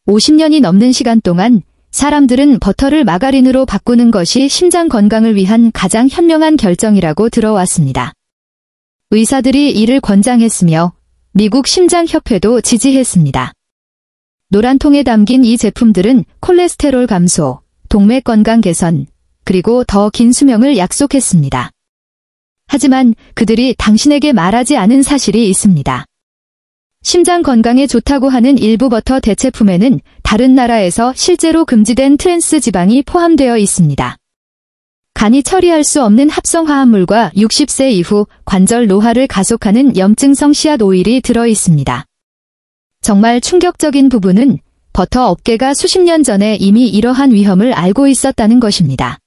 50년이 넘는 시간 동안 사람들은 버터를 마가린으로 바꾸는 것이 심장 건강을 위한 가장 현명한 결정이라고 들어왔습니다. 의사들이 이를 권장했으며 미국 심장협회도 지지했습니다. 노란 통에 담긴 이 제품들은 콜레스테롤 감소, 동맥 건강 개선, 그리고 더 긴 수명을 약속했습니다. 하지만 그들이 당신에게 말하지 않은 사실이 있습니다. 심장 건강에 좋다고 하는 일부 버터 대체품에는 다른 나라에서 실제로 금지된 트랜스 지방이 포함되어 있습니다. 간이 처리할 수 없는 합성 화합물과 60세 이후 관절 노화를 가속하는 염증성 씨앗 오일이 들어 있습니다. 정말 충격적인 부분은 버터 업계가 수십 년 전에 이미 이러한 위험을 알고 있었다는 것입니다.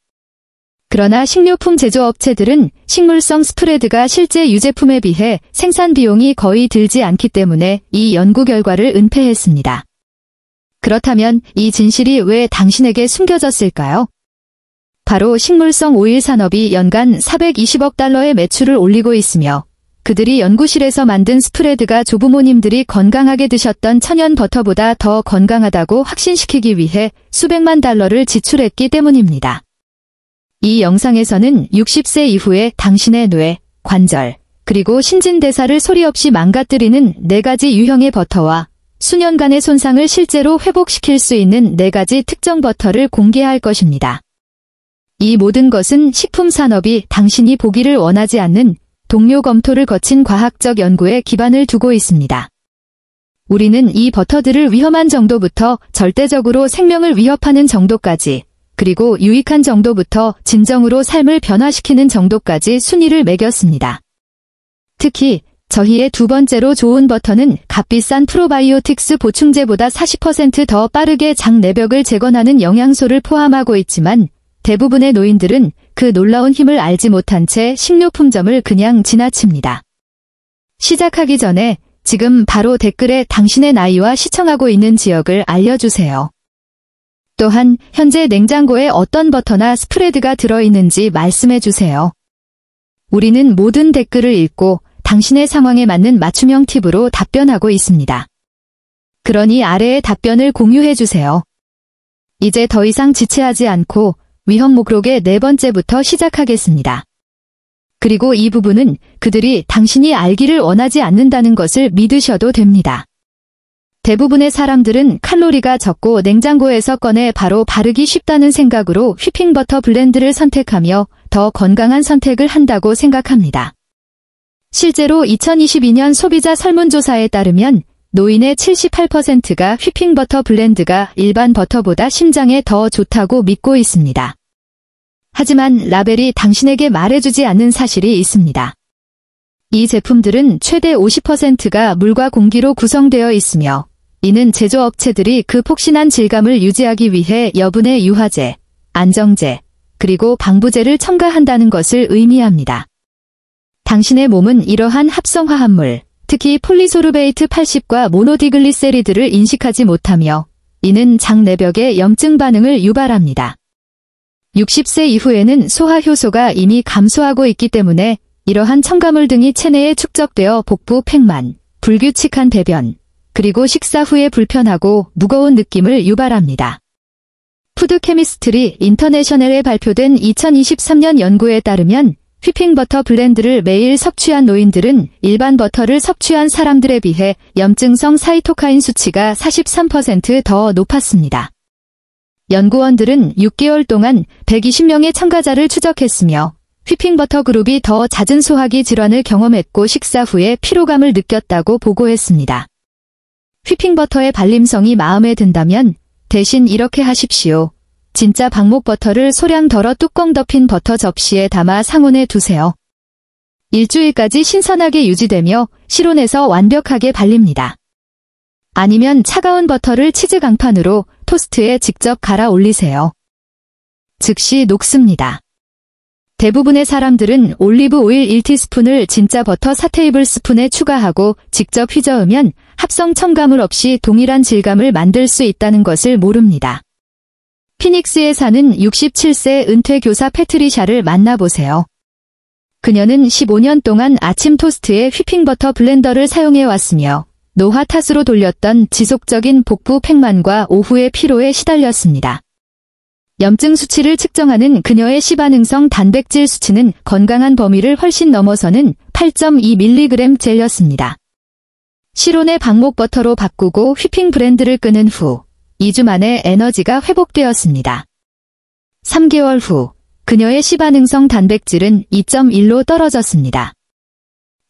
그러나 식료품 제조업체들은 식물성 스프레드가 실제 유제품에 비해 생산 비용이 거의 들지 않기 때문에 이 연구 결과를 은폐했습니다. 그렇다면 이 진실이 왜 당신에게 숨겨졌을까요? 바로 식물성 오일 산업이 연간 420억 달러의 매출을 올리고 있으며 그들이 연구실에서 만든 스프레드가 조부모님들이 건강하게 드셨던 천연 버터보다 더 건강하다고 확신시키기 위해 수백만 달러를 지출했기 때문입니다. 이 영상에서는 60세 이후에 당신의 뇌, 관절, 그리고 신진대사를 소리 없이 망가뜨리는 4가지 유형의 버터와 수년간의 손상을 실제로 회복시킬 수 있는 4가지 특정 버터를 공개할 것입니다. 이 모든 것은 식품 산업이 당신이 보기를 원하지 않는 동료 검토를 거친 과학적 연구에 기반을 두고 있습니다. 우리는 이 버터들을 위험한 정도부터 절대적으로 생명을 위협하는 정도까지, 그리고 유익한 정도부터 진정으로 삶을 변화시키는 정도까지 순위를 매겼습니다. 특히 저희의 두 번째로 좋은 버터는 값비싼 프로바이오틱스 보충제보다 40% 더 빠르게 장 내벽을 재건하는 영양소를 포함하고 있지만 대부분의 노인들은 그 놀라운 힘을 알지 못한 채 식료품점을 그냥 지나칩니다. 시작하기 전에 지금 바로 댓글에 당신의 나이와 시청하고 있는 지역을 알려주세요. 또한 현재 냉장고에 어떤 버터나 스프레드가 들어있는지 말씀해주세요. 우리는 모든 댓글을 읽고 당신의 상황에 맞는 맞춤형 팁으로 답변하고 있습니다. 그러니 아래의 답변을 공유해주세요. 이제 더 이상 지체하지 않고 위험 목록의 4번째부터 시작하겠습니다. 그리고 이 부분은 그들이 당신이 알기를 원하지 않는다는 것을 믿으셔도 됩니다. 대부분의 사람들은 칼로리가 적고 냉장고에서 꺼내 바로 바르기 쉽다는 생각으로 휘핑버터 블렌드를 선택하며 더 건강한 선택을 한다고 생각합니다. 실제로 2022년 소비자 설문조사에 따르면 노인의 78%가 휘핑버터 블렌드가 일반 버터보다 심장에 더 좋다고 믿고 있습니다. 하지만 라벨이 당신에게 말해주지 않는 사실이 있습니다. 이 제품들은 최대 50%가 물과 공기로 구성되어 있으며 이는 제조업체들이 그 폭신한 질감을 유지하기 위해 여분의 유화제, 안정제, 그리고 방부제를 첨가한다는 것을 의미합니다. 당신의 몸은 이러한 합성화합물, 특히 폴리소르베이트 80과 모노디글리세리드를 인식하지 못하며 이는 장 내벽의 염증 반응을 유발합니다. 60세 이후에는 소화 효소가 이미 감소하고 있기 때문에 이러한 첨가물 등이 체내에 축적되어 복부 팽만, 불규칙한 배변, 그리고 식사 후에 불편하고 무거운 느낌을 유발합니다. 푸드케미스트리 인터내셔널에 발표된 2023년 연구에 따르면 휘핑버터 블렌드를 매일 섭취한 노인들은 일반 버터를 섭취한 사람들에 비해 염증성 사이토카인 수치가 43% 더 높았습니다. 연구원들은 6개월 동안 120명의 참가자를 추적했으며 휘핑버터 그룹이 더 잦은 소화기 질환을 경험했고 식사 후에 피로감을 느꼈다고 보고했습니다. 휘핑버터의 발림성이 마음에 든다면 대신 이렇게 하십시오. 진짜 방목버터를 소량 덜어 뚜껑 덮인 버터 접시에 담아 상온에 두세요. 일주일까지 신선하게 유지되며 실온에서 완벽하게 발립니다. 아니면 차가운 버터를 치즈 강판으로 토스트에 직접 갈아 올리세요. 즉시 녹습니다. 대부분의 사람들은 올리브 오일 1티스푼을 진짜 버터 4테이블스푼에 추가하고 직접 휘저으면 합성 첨가물 없이 동일한 질감을 만들 수 있다는 것을 모릅니다. 피닉스에 사는 67세 은퇴 교사 패트리샤를 만나보세요. 그녀는 15년 동안 아침 토스트에 휘핑버터 블렌더를 사용해왔으며 노화 탓으로 돌렸던 지속적인 복부 팽만과 오후의 피로에 시달렸습니다. 염증 수치를 측정하는 그녀의 시반응성 단백질 수치는 건강한 범위를 훨씬 넘어서는 8.2mg 젤이었습니다. 실온의 방목 버터로 바꾸고 휘핑 브랜드를 끄는 후 2주 만에 에너지가 회복되었습니다. 3개월 후 그녀의 시반응성 단백질은 2.1로 떨어졌습니다.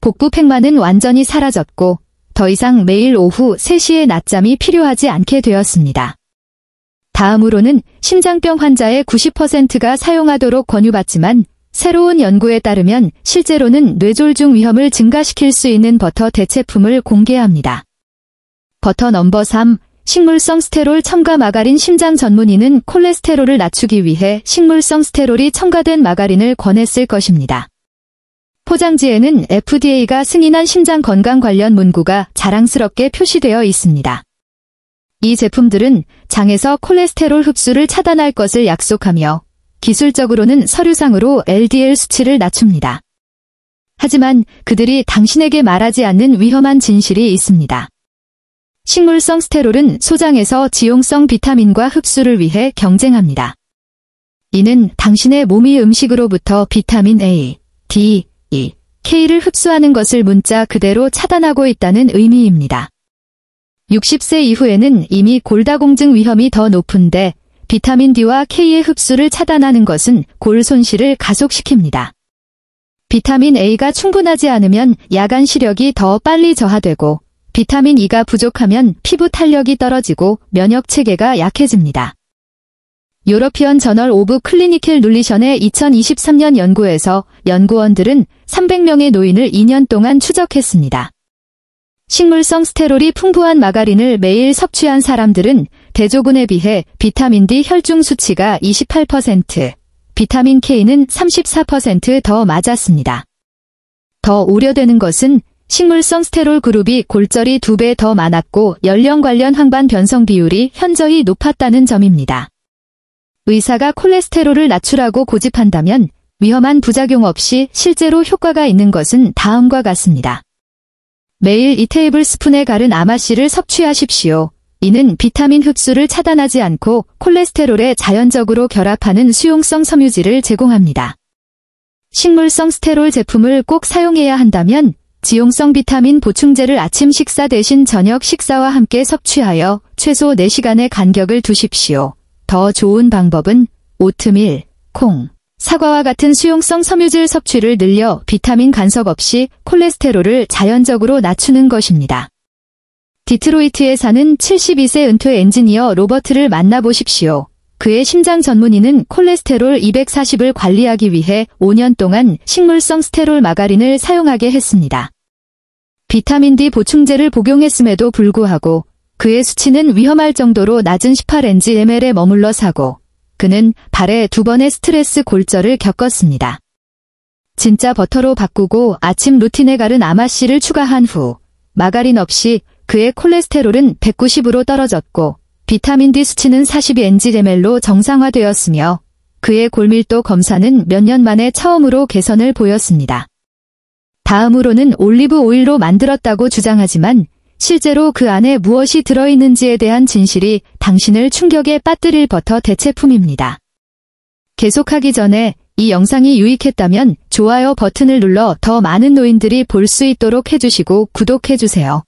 복부 팽만은 완전히 사라졌고 더 이상 매일 오후 3시에 낮잠이 필요하지 않게 되었습니다. 다음으로는 심장병 환자의 90%가 사용하도록 권유받지만 새로운 연구에 따르면 실제로는 뇌졸중 위험을 증가시킬 수 있는 버터 대체품을 공개합니다. 버터 넘버 3, 식물성 스테롤 첨가 마가린. 심장 전문의는 콜레스테롤을 낮추기 위해 식물성 스테롤이 첨가된 마가린을 권했을 것입니다. 포장지에는 FDA가 승인한 심장 건강 관련 문구가 자랑스럽게 표시되어 있습니다. 이 제품들은 장에서 콜레스테롤 흡수를 차단할 것을 약속하며 기술적으로는 서류상으로 LDL 수치를 낮춥니다. 하지만 그들이 당신에게 말하지 않는 위험한 진실이 있습니다. 식물성 스테롤은 소장에서 지용성 비타민과 흡수를 위해 경쟁합니다. 이는 당신의 몸이 음식으로부터 비타민 A, D, E, K를 흡수하는 것을 문자 그대로 차단하고 있다는 의미입니다. 60세 이후에는 이미 골다공증 위험이 더 높은데 비타민 D와 K의 흡수를 차단하는 것은 골 손실을 가속시킵니다. 비타민 A가 충분하지 않으면 야간 시력이 더 빨리 저하되고 비타민 E가 부족하면 피부 탄력이 떨어지고 면역 체계가 약해집니다. 유러피언 저널 오브 클리니컬 눌리션의 2023년 연구에서 연구원들은 300명의 노인을 2년 동안 추적했습니다. 식물성 스테롤이 풍부한 마가린을 매일 섭취한 사람들은 대조군에 비해 비타민 D 혈중 수치가 28%, 비타민 K는 34% 더 맞았습니다. 더 우려되는 것은 식물성 스테롤 그룹이 골절이 2배 더 많았고 연령 관련 황반 변성 비율이 현저히 높았다는 점입니다. 의사가 콜레스테롤을 낮추라고 고집한다면 위험한 부작용 없이 실제로 효과가 있는 것은 다음과 같습니다. 매일 2테이블스푼의 갈은 아마씨를 섭취하십시오. 이는 비타민 흡수를 차단하지 않고 콜레스테롤에 자연적으로 결합하는 수용성 섬유질을 제공합니다. 식물성 스테롤 제품을 꼭 사용해야 한다면 지용성 비타민 보충제를 아침 식사 대신 저녁 식사와 함께 섭취하여 최소 4시간의 간격을 두십시오. 더 좋은 방법은 오트밀, 콩, 사과와 같은 수용성 섬유질 섭취를 늘려 비타민 간섭 없이 콜레스테롤을 자연적으로 낮추는 것입니다. 디트로이트에 사는 72세 은퇴 엔지니어 로버트를 만나보십시오. 그의 심장 전문의는 콜레스테롤 240을 관리하기 위해 5년 동안 식물성 스테롤 마가린을 사용하게 했습니다. 비타민 D 보충제를 복용했음에도 불구하고 그의 수치는 위험할 정도로 낮은 18mg에 머물러 사고 그는 발에 2번의 스트레스 골절을 겪었습니다. 진짜 버터로 바꾸고 아침 루틴에 갈은 아마씨를 추가한 후 마가린 없이 그의 콜레스테롤은 190으로 떨어졌고 비타민 D 수치는 42mg로 정상화되었으며 그의 골밀도 검사는 몇 년 만에 처음으로 개선을 보였습니다. 다음으로는 올리브 오일로 만들었다고 주장하지만 실제로 그 안에 무엇이 들어있는지에 대한 진실이 당신을 충격에 빠뜨릴 버터 대체품입니다. 계속하기 전에 이 영상이 유익했다면 좋아요 버튼을 눌러 더 많은 노인들이 볼 수 있도록 해주시고 구독해주세요.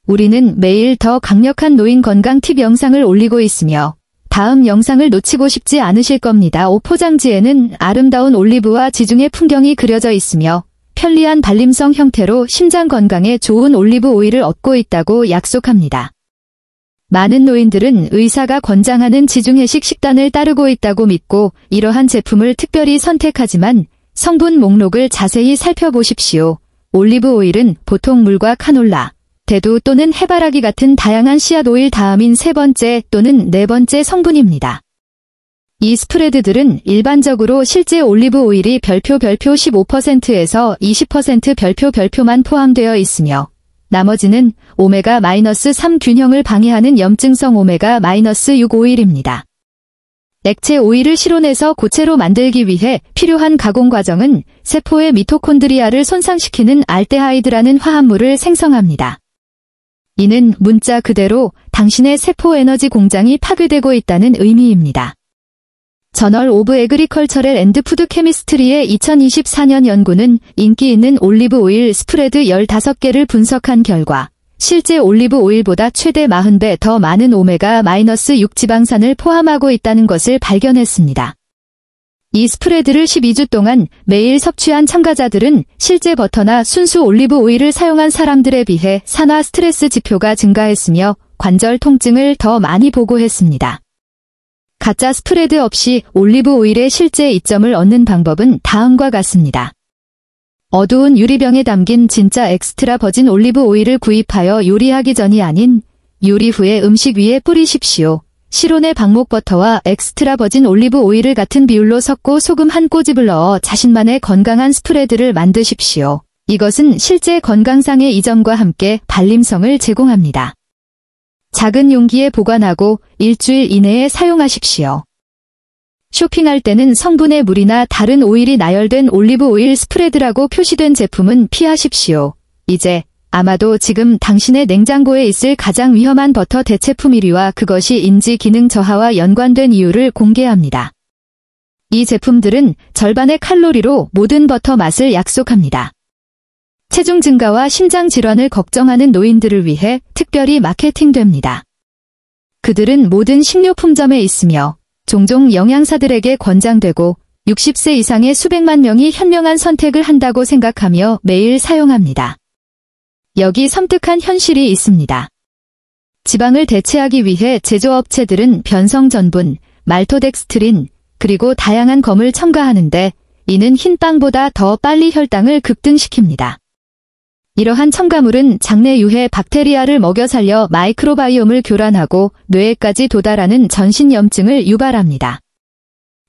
우리는 매일 더 강력한 노인 건강 팁 영상을 올리고 있으며 다음 영상을 놓치고 싶지 않으실 겁니다. 포장지에는 아름다운 올리브와 지중해 풍경이 그려져 있으며 편리한 발림성 형태로 심장 건강에 좋은 올리브 오일을 얻고 있다고 약속합니다. 많은 노인들은 의사가 권장하는 지중해식 식단을 따르고 있다고 믿고 이러한 제품을 특별히 선택하지만 성분 목록을 자세히 살펴보십시오. 올리브 오일은 보통 물과 카놀라, 대두 또는 해바라기 같은 다양한 씨앗 오일 다음인 3번째 또는 4번째 성분입니다. 이 스프레드들은 일반적으로 실제 올리브 오일이 별표 15%에서 20% 별표만 포함되어 있으며 나머지는 오메가-3 균형을 방해하는 염증성 오메가-6 오일입니다. 액체 오일을 실온에서 고체로 만들기 위해 필요한 가공 과정은 세포의 미토콘드리아를 손상시키는 알데하이드라는 화합물을 생성합니다. 이는 문자 그대로 당신의 세포 에너지 공장이 파괴되고 있다는 의미입니다. 저널 오브 에그리컬처럴 앤드 푸드 케미스트리의 2024년 연구는 인기 있는 올리브 오일 스프레드 15개를 분석한 결과 실제 올리브 오일보다 최대 40배 더 많은 오메가-6 지방산을 포함하고 있다는 것을 발견했습니다. 이 스프레드를 12주 동안 매일 섭취한 참가자들은 실제 버터나 순수 올리브 오일을 사용한 사람들에 비해 산화 스트레스 지표가 증가했으며 관절 통증을 더 많이 보고했습니다. 가짜 스프레드 없이 올리브 오일의 실제 이점을 얻는 방법은 다음과 같습니다. 어두운 유리병에 담긴 진짜 엑스트라 버진 올리브 오일을 구입하여 요리하기 전이 아닌 요리 후에 음식 위에 뿌리십시오. 실온의 방목버터와 엑스트라 버진 올리브 오일을 같은 비율로 섞고 소금 한 꼬집을 넣어 자신만의 건강한 스프레드를 만드십시오. 이것은 실제 건강상의 이점과 함께 발림성을 제공합니다. 작은 용기에 보관하고 일주일 이내에 사용하십시오. 쇼핑할 때는 성분의 물이나 다른 오일이 나열된 올리브 오일 스프레드라고 표시된 제품은 피하십시오. 이제 아마도 지금 당신의 냉장고에 있을 가장 위험한 버터 대체품 1위와 그것이 인지 기능 저하와 연관된 이유를 공개합니다. 이 제품들은 절반의 칼로리로 모든 버터 맛을 약속합니다. 체중 증가와 심장 질환을 걱정하는 노인들을 위해 특별히 마케팅됩니다. 그들은 모든 식료품점에 있으며 종종 영양사들에게 권장되고 60세 이상의 수백만 명이 현명한 선택을 한다고 생각하며 매일 사용합니다. 여기 섬뜩한 현실이 있습니다. 지방을 대체하기 위해 제조업체들은 변성 전분, 말토덱스트린, 그리고 다양한 검을 첨가하는데 이는 흰 빵보다 더 빨리 혈당을 급등시킵니다. 이러한 첨가물은 장내 유해 박테리아를 먹여 살려 마이크로바이옴을 교란하고 뇌에까지 도달하는 전신염증을 유발합니다.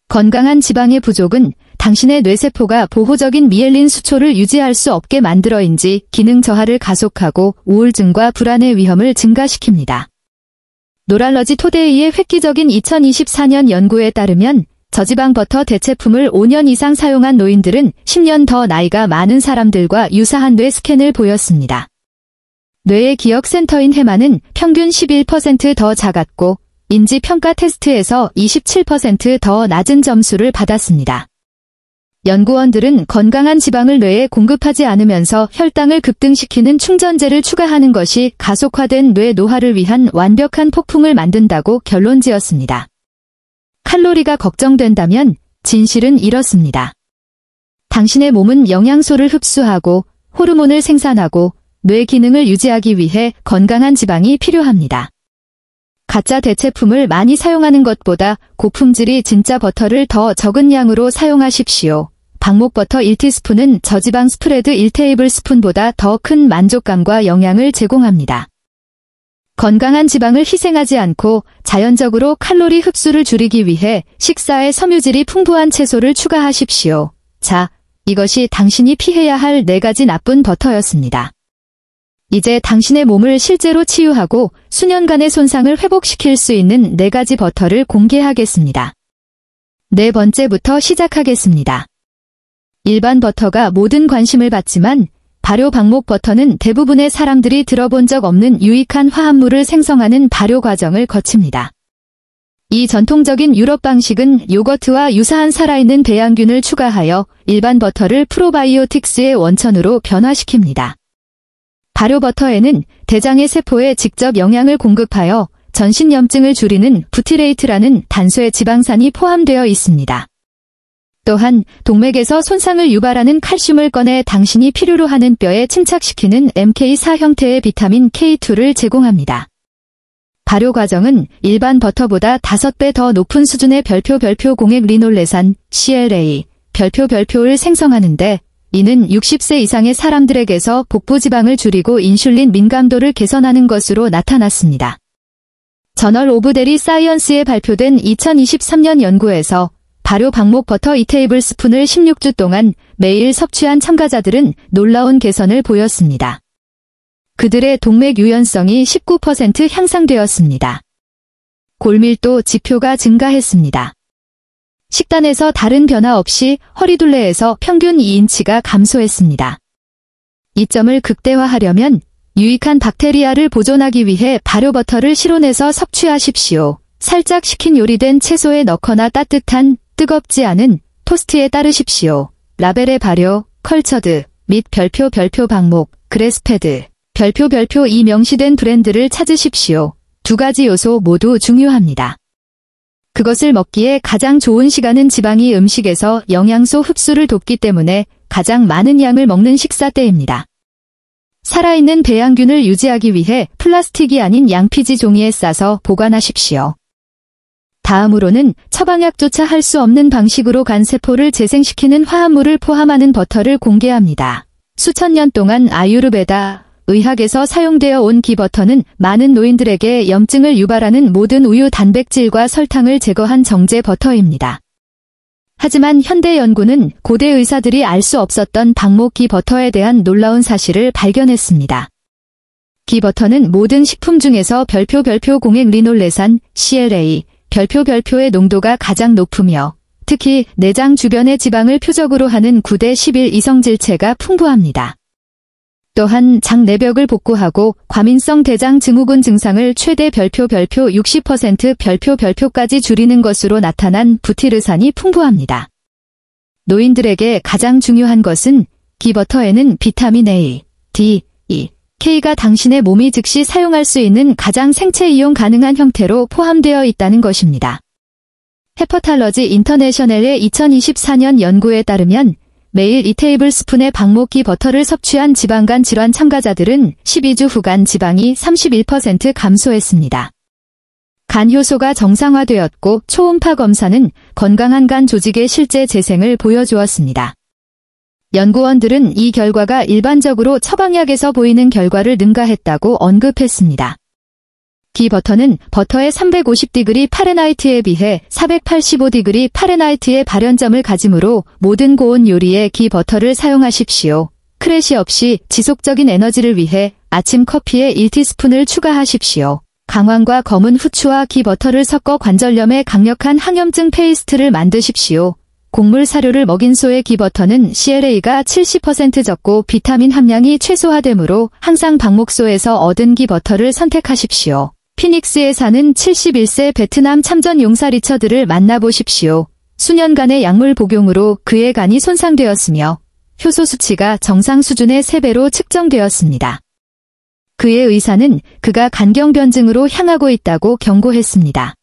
건강한 지방의 부족은 당신의 뇌세포가 보호적인 미엘린 수초를 유지할 수 없게 만들어인지 기능 저하를 가속하고 우울증과 불안의 위험을 증가시킵니다. 노랄러지 토데이의 획기적인 2024년 연구에 따르면 저지방 버터 대체품을 5년 이상 사용한 노인들은 10년 더 나이가 많은 사람들과 유사한 뇌 스캔을 보였습니다. 뇌의 기억센터인 해마는 평균 11% 더 작았고 인지평가 테스트에서 27% 더 낮은 점수를 받았습니다. 연구원들은 건강한 지방을 뇌에 공급하지 않으면서 혈당을 급등시키는 충전재를 추가하는 것이 가속화된 뇌 노화를 위한 완벽한 폭풍을 만든다고 결론지었습니다. 칼로리가 걱정된다면 진실은 이렇습니다. 당신의 몸은 영양소를 흡수하고 호르몬을 생산하고 뇌 기능을 유지하기 위해 건강한 지방이 필요합니다. 가짜 대체품을 많이 사용하는 것보다 고품질이 진짜 버터를 더 적은 양으로 사용하십시오. 방목버터 1티스푼은 저지방 스프레드 1테이블스푼보다 더 큰 만족감과 영양을 제공합니다. 건강한 지방을 희생하지 않고 자연적으로 칼로리 흡수를 줄이기 위해 식사에 섬유질이 풍부한 채소를 추가하십시오. 자, 이것이 당신이 피해야 할 4가지 나쁜 버터였습니다. 이제 당신의 몸을 실제로 치유하고 수년간의 손상을 회복시킬 수 있는 4가지 버터를 공개하겠습니다. 4번째부터 시작하겠습니다. 일반 버터가 모든 관심을 받지만 발효 방목 버터는 대부분의 사람들이 들어본 적 없는 유익한 화합물을 생성하는 발효 과정을 거칩니다. 이 전통적인 유럽 방식은 요거트와 유사한 살아있는 배양균을 추가하여 일반 버터를 프로바이오틱스의 원천으로 변화시킵니다. 발효버터에는 대장의 세포에 직접 영양을 공급하여 전신염증을 줄이는 부티레이트라는 단소의 지방산이 포함되어 있습니다. 또한 동맥에서 손상을 유발하는 칼슘을 꺼내 당신이 필요로 하는 뼈에 침착시키는 MK4 형태의 비타민 K2를 제공합니다. 발효 과정은 일반 버터보다 5배 더 높은 수준의 별표 공액 리놀레산, CLA, 별표를 생성하는데 이는 60세 이상의 사람들에게서 복부지방을 줄이고 인슐린 민감도를 개선하는 것으로 나타났습니다. 저널 오브 데리 사이언스에 발표된 2023년 연구에서 발효 방목 버터 2테이블스푼을 16주 동안 매일 섭취한 참가자들은 놀라운 개선을 보였습니다. 그들의 동맥 유연성이 19% 향상되었습니다. 골밀도 지표가 증가했습니다. 식단에서 다른 변화 없이 허리둘레에서 평균 2인치가 감소했습니다. 이 점을 극대화하려면 유익한 박테리아를 보존하기 위해 발효버터를 실온에서 섭취하십시오. 살짝 식힌 요리된 채소에 넣거나 따뜻한, 뜨겁지 않은 토스트에 따르십시오. 라벨의 발효, 컬처드, 및 별표 방목, 그래스페드, 별표 이 명시된 브랜드를 찾으십시오. 두 가지 요소 모두 중요합니다. 그것을 먹기에 가장 좋은 시간은 지방이 음식에서 영양소 흡수를 돕기 때문에 가장 많은 양을 먹는 식사 때입니다. 살아있는 배양균을 유지하기 위해 플라스틱이 아닌 양피지 종이에 싸서 보관하십시오. 다음으로는 처방약조차 할 수 없는 방식으로 간 세포를 재생시키는 화합물을 포함하는 버터를 공개합니다. 수천 년 동안 아유르베다, 의학에서 사용되어 온 기버터는 많은 노인들에게 염증을 유발하는 모든 우유 단백질과 설탕을 제거한 정제 버터입니다. 하지만 현대 연구는 고대 의사들이 알 수 없었던 방목 기버터에 대한 놀라운 사실을 발견했습니다. 기버터는 모든 식품 중에서 별표 공액 리놀레산, CLA, 별표의 농도가 가장 높으며 특히 내장 주변의 지방을 표적으로 하는 9:11 이성질체가 풍부합니다. 또한 장 내벽을 복구하고 과민성 대장 증후군 증상을 최대 별표 60% 별표까지 줄이는 것으로 나타난 부티르산이 풍부합니다. 노인들에게 가장 중요한 것은 기버터에는 비타민 A, D, E, K가 당신의 몸이 즉시 사용할 수 있는 가장 생체 이용 가능한 형태로 포함되어 있다는 것입니다. 헤퍼탈러지 인터내셔널의 2024년 연구에 따르면 매일 2테이블스푼의 방목기 버터를 섭취한 지방간 질환 참가자들은 12주 후간 지방이 31% 감소했습니다. 간 효소가 정상화되었고 초음파 검사는 건강한 간 조직의 실제 재생을 보여주었습니다. 연구원들은 이 결과가 일반적으로 처방약에서 보이는 결과를 능가했다고 언급했습니다. 기버터는 버터의 350디그리 파레나이트에 비해 485디그리 파레나이트의 발연점을 가지므로 모든 고온 요리에 기버터를 사용하십시오. 크래시 없이 지속적인 에너지를 위해 아침 커피에 1티스푼을 추가하십시오. 강황과 검은 후추와 기버터를 섞어 관절염에 강력한 항염증 페이스트를 만드십시오. 곡물 사료를 먹인 소의 기버터는 CLA가 70% 적고 비타민 함량이 최소화되므로 항상 방목소에서 얻은 기버터를 선택하십시오. 피닉스에 사는 71세 베트남 참전 용사 리처드를 만나보십시오. 수년간의 약물 복용으로 그의 간이 손상되었으며 효소 수치가 정상 수준의 3배로 측정되었습니다. 그의 의사는 그가 간경변증으로 향하고 있다고 경고했습니다.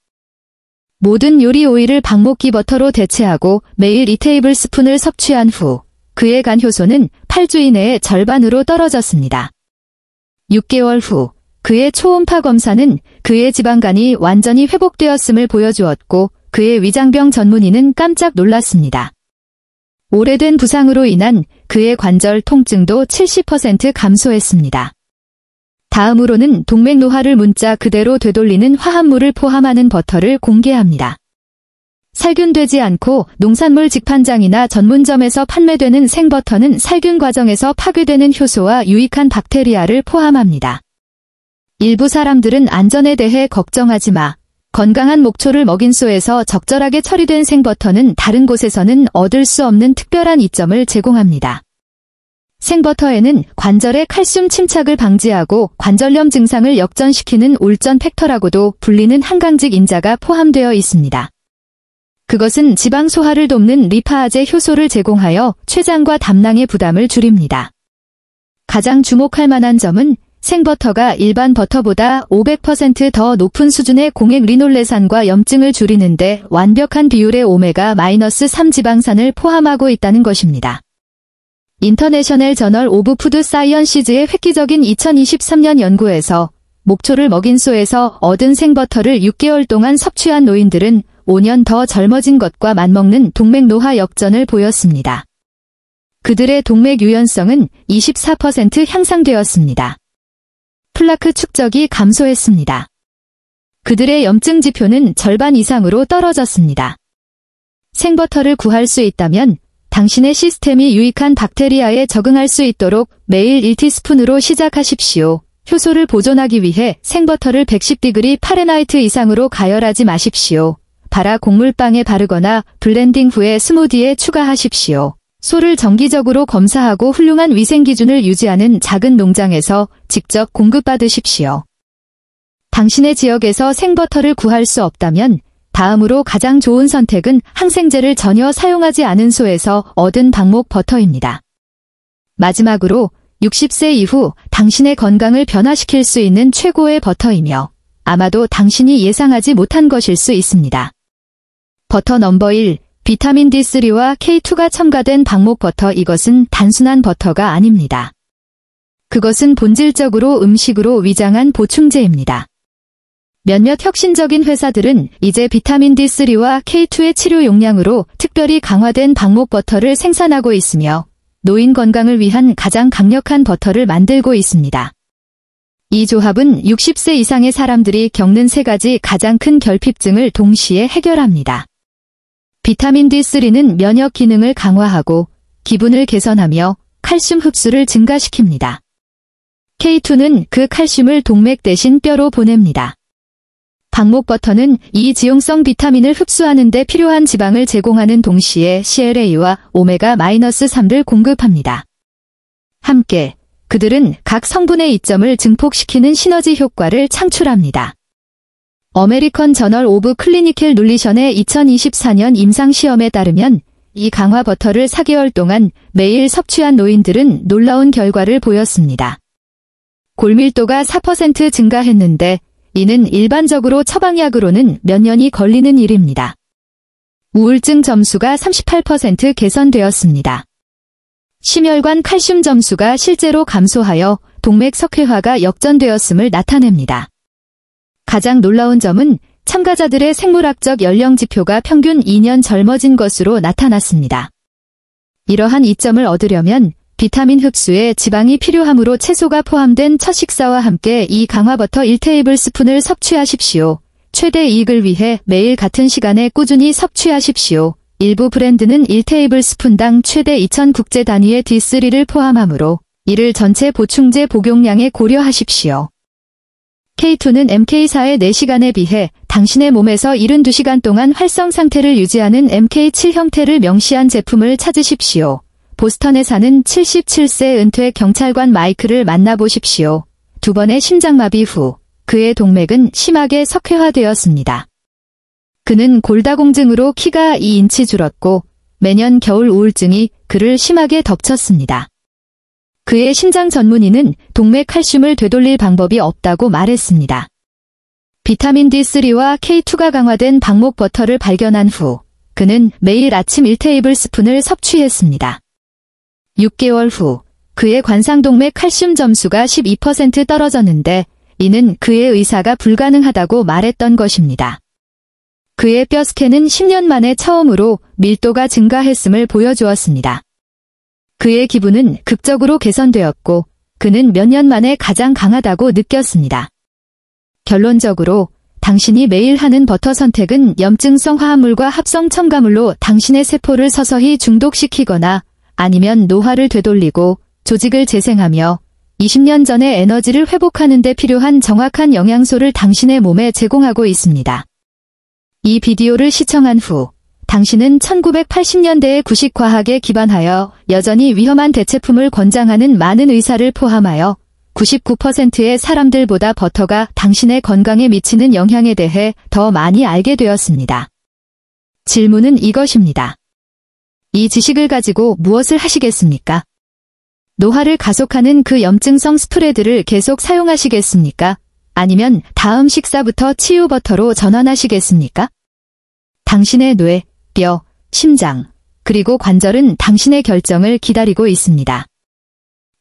모든 요리 오일을 방목기 버터로 대체하고 매일 2테이블스푼을 섭취한 후 그의 간 효소는 8주 이내에 절반으로 떨어졌습니다. 6개월 후 그의 초음파 검사는 그의 지방간이 완전히 회복되었음을 보여주었고 그의 위장병 전문의는 깜짝 놀랐습니다. 오래된 부상으로 인한 그의 관절 통증도 70% 감소했습니다. 다음으로는 동맥 노화를 문자 그대로 되돌리는 화합물을 포함하는 버터를 공개합니다. 살균되지 않고 농산물 직판장이나 전문점에서 판매되는 생버터는 살균 과정에서 파괴되는 효소와 유익한 박테리아를 포함합니다. 일부 사람들은 안전에 대해 걱정하지 마. 건강한 목초를 먹인 소에서 적절하게 처리된 생버터는 다른 곳에서는 얻을 수 없는 특별한 이점을 제공합니다. 생버터에는 관절의 칼슘 침착을 방지하고 관절염 증상을 역전시키는 올전 팩터라고도 불리는 한강직 인자가 포함되어 있습니다. 그것은 지방 소화를 돕는 리파아제 효소를 제공하여 췌장과 담낭의 부담을 줄입니다. 가장 주목할 만한 점은 생버터가 일반 버터보다 500% 더 높은 수준의 공액 리놀레산과 염증을 줄이는데 완벽한 비율의 오메가-3 지방산을 포함하고 있다는 것입니다. 인터내셔널 저널 오브 푸드 사이언시즈의 획기적인 2023년 연구에서 목초를 먹인 소에서 얻은 생버터를 6개월 동안 섭취한 노인들은 5년 더 젊어진 것과 맞먹는 동맥 노화 역전을 보였습니다. 그들의 동맥 유연성은 24% 향상되었습니다. 플라크 축적이 감소했습니다. 그들의 염증 지표는 절반 이상으로 떨어졌습니다. 생버터를 구할 수 있다면 당신의 시스템이 유익한 박테리아에 적응할 수 있도록 매일 1티스푼으로 시작하십시오. 효소를 보존하기 위해 생버터를 110디그리 파레나이트 이상으로 가열하지 마십시오. 발아 곡물빵에 바르거나 블렌딩 후에 스무디에 추가하십시오. 소를 정기적으로 검사하고 훌륭한 위생 기준을 유지하는 작은 농장에서 직접 공급받으십시오. 당신의 지역에서 생버터를 구할 수 없다면 다음으로 가장 좋은 선택은 항생제를 전혀 사용하지 않은 소에서 얻은 방목 버터입니다. 마지막으로 60세 이후 당신의 건강을 변화시킬 수 있는 최고의 버터이며 아마도 당신이 예상하지 못한 것일 수 있습니다. 버터 넘버 1, 비타민 D3와 K2가 첨가된 방목 버터. 이것은 단순한 버터가 아닙니다. 그것은 본질적으로 음식으로 위장한 보충제입니다. 몇몇 혁신적인 회사들은 이제 비타민 D3와 K2의 치료 용량으로 특별히 강화된 방목 버터를 생산하고 있으며 노인 건강을 위한 가장 강력한 버터를 만들고 있습니다. 이 조합은 60세 이상의 사람들이 겪는 3가지 가장 큰 결핍증을 동시에 해결합니다. 비타민 D3는 면역 기능을 강화하고 기분을 개선하며 칼슘 흡수를 증가시킵니다. K2는 그 칼슘을 동맥 대신 뼈로 보냅니다. 방목 버터는 이 지용성 비타민을 흡수하는 데 필요한 지방을 제공하는 동시에 CLA와 오메가-3를 공급합니다. 함께 그들은 각 성분의 이점을 증폭시키는 시너지 효과를 창출합니다. 어메리컨 저널 오브 클리니컬 눌리션의 2024년 임상시험에 따르면 이 강화 버터를 4개월 동안 매일 섭취한 노인들은 놀라운 결과를 보였습니다. 골밀도가 4% 증가했는데 이는 일반적으로 처방약으로는 몇 년이 걸리는 일입니다. 우울증 점수가 38% 개선되었습니다. 심혈관 칼슘 점수가 실제로 감소하여 동맥 석회화가 역전되었음을 나타냅니다. 가장 놀라운 점은 참가자들의 생물학적 연령 지표가 평균 2년 젊어진 것으로 나타났습니다. 이러한 이점을 얻으려면 비타민 흡수에 지방이 필요하므로 채소가 포함된 첫 식사와 함께 이 강화버터 1테이블스푼을 섭취하십시오. 최대 이익을 위해 매일 같은 시간에 꾸준히 섭취하십시오. 일부 브랜드는 1테이블스푼당 최대 2000 국제 단위의 D3를 포함하므로 이를 전체 보충제 복용량에 고려하십시오. K2는 MK4의 4시간에 비해 당신의 몸에서 72시간 동안 활성 상태를 유지하는 MK7 형태를 명시한 제품을 찾으십시오. 보스턴에 사는 77세 은퇴 경찰관 마이크를 만나보십시오. 2번의 심장마비 후 그의 동맥은 심하게 석회화되었습니다. 그는 골다공증으로 키가 2인치 줄었고 매년 겨울 우울증이 그를 심하게 덮쳤습니다. 그의 심장 전문의는 동맥 칼슘을 되돌릴 방법이 없다고 말했습니다. 비타민 D3와 K2가 강화된 방목 버터를 발견한 후 그는 매일 아침 1테이블스푼을 섭취했습니다. 6개월 후 그의 관상동맥 칼슘 점수가 12% 떨어졌는데 이는 그의 의사가 불가능하다고 말했던 것입니다. 그의 뼈 스캔은 10년 만에 처음으로 밀도가 증가했음을 보여주었습니다. 그의 기분은 극적으로 개선되었고 그는 몇 년 만에 가장 강하다고 느꼈습니다. 결론적으로 당신이 매일 하는 버터 선택은 염증성 화합물과 합성 첨가물로 당신의 세포를 서서히 중독시키거나 아니면 노화를 되돌리고 조직을 재생하며 20년 전의 에너지를 회복하는 데 필요한 정확한 영양소를 당신의 몸에 제공하고 있습니다. 이 비디오를 시청한 후 당신은 1980년대의 구식과학에 기반하여 여전히 위험한 대체품을 권장하는 많은 의사를 포함하여 99%의 사람들보다 버터가 당신의 건강에 미치는 영향에 대해 더 많이 알게 되었습니다. 질문은 이것입니다. 이 지식을 가지고 무엇을 하시겠습니까? 노화를 가속하는 그 염증성 스프레드를 계속 사용하시겠습니까? 아니면 다음 식사부터 치유 버터로 전환하시겠습니까? 당신의 뇌, 뼈, 심장, 그리고 관절은 당신의 결정을 기다리고 있습니다.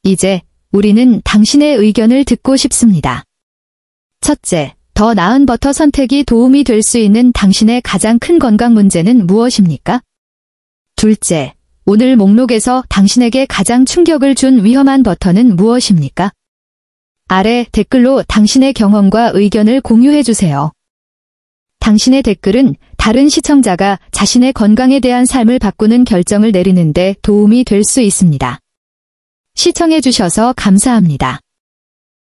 이제 우리는 당신의 의견을 듣고 싶습니다. 첫째, 더 나은 버터 선택이 도움이 될 수 있는 당신의 가장 큰 건강 문제는 무엇입니까? 둘째, 오늘 목록에서 당신에게 가장 충격을 준 위험한 버터는 무엇입니까? 아래 댓글로 당신의 경험과 의견을 공유해주세요. 당신의 댓글은 다른 시청자가 자신의 건강에 대한 삶을 바꾸는 결정을 내리는데 도움이 될 수 있습니다. 시청해주셔서 감사합니다.